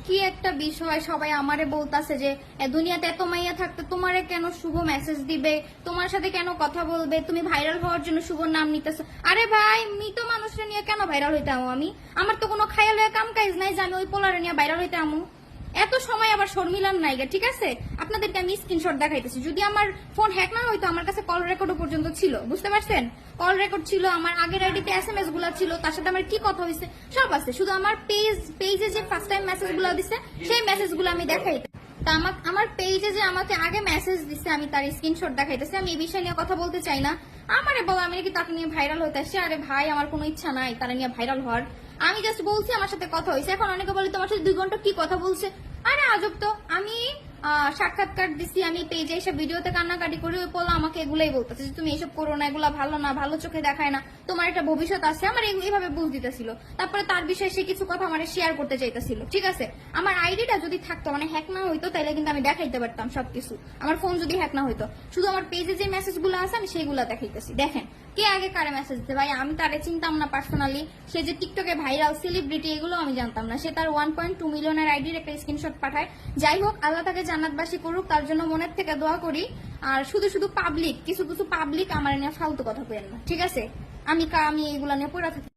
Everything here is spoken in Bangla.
কি একটা বিষয়, সবাই আমারে বলতাছে যে দুনিয়াতে এত মাইয়া থাকতে তোমারে কেন শুভ মেসেজ দিবে, তোমার সাথে কেন কথা বলবে, তুমি ভাইরাল হওয়ার জন্য শুভর নাম নিতেছো। আরে ভাই, মৃত মানুষরা নিয়ে কেন ভাইরাল হইতে আমো আমি? আমার তো কোনো খায়াল হয়ে কাম কাজ নাই যে আমি ওই পোলারে নিয়ে ভাইরাল হইতে আমো। এত সময় আবার শর্মিলার নাইগা, ঠিক আছে? আপনাদেরকে আমি স্ক্রিনশট দেখাইতেছি। যদি আমার ফোন হ্যাক না হইতো, আমার কাছে কল রেকর্ডও পর্যন্ত ছিল, বুঝতে পারছেন? কল রেকর্ড ছিল, আমার আগের আইডিতে SMS গুলা ছিল, তার সাথে আমার কি কথা হয়েছে সব আছে। শুধু আমার পেজে যে ফার্স্ট টাইম মেসেজ গুলা দিছে সেই মেসেজ গুলো আমি দেখাইতে, তা আমার পেজে যে আমাকে আগে মেসেজ দিছে আমি তার স্ক্রিনশট দেখাইতেছি। আমি এই বিষয় নিয়ে কথা বলতে চাই না। আমারে বলো আমি নাকি তাকে নিয়ে ভাইরাল হতে আসছি? আরে ভাই, আমার কোনো ইচ্ছা নাই তারা নিয়ে ভাইরাল হওয়ার। আমি জাস্ট বলছি আমার সাথে কথা হয়েছে। এখন অনেকে বলে তোমার সাথে 2 ঘন্টা কি কথা বলছে। আরে আজব তো, আমি সাক্ষাৎকার দিছি, আমি পেজে এসে ভিডিওতে কান্নাকাটি করে ওই পোলা আমাকে এগুলাই বলতেছে যে তুমি এসব করো না, এগুলা ভালো না, ভালো চোখে দেখায় না, তোমার একটা ভবিষ্যৎ আছে। আমার এইভাবে বুঝ দিতেছিল। তারপরে তার বিষয়ে সে কিছু কথা আমার শেয়ার করতে চাইতেছিল, ঠিক আছে? আমার আইডিটা যদি থাকতো, মানে হ্যাক না হইতো, তাহলে কিন্তু আমি দেখাইতে পারতাম সবকিছু। আমার ফোন যদি হ্যাক না হইতো, শুধু আমার পেজে যে মেসেজ গুলো আছে আমি সেইগুলা দেখাইতেছি। দেখেন কে আগে কারে মেসেজ দিতে। ভাই আমি তারে চিনতাম না পার্সোনালি, সে যে টিকটকে ভাইরাল সেলিব্রিটি এগুলো আমি জানতাম না। সে তার 1.2 মিলিয়নের আইডির একটা স্ক্রিনশট পাঠায়। যাই হোক, আল্লাহ তাকে জান্নাতবাসী করুক, তার জন্য মনের থেকে দোয়া করি। আর শুধু শুধু পাবলিক, কিছু কিছু পাবলিক আমার নিয়ে ফালতু কথা কইেন না, ঠিক আছে? আমি এগুলা নিয়ে পড়া থাকি।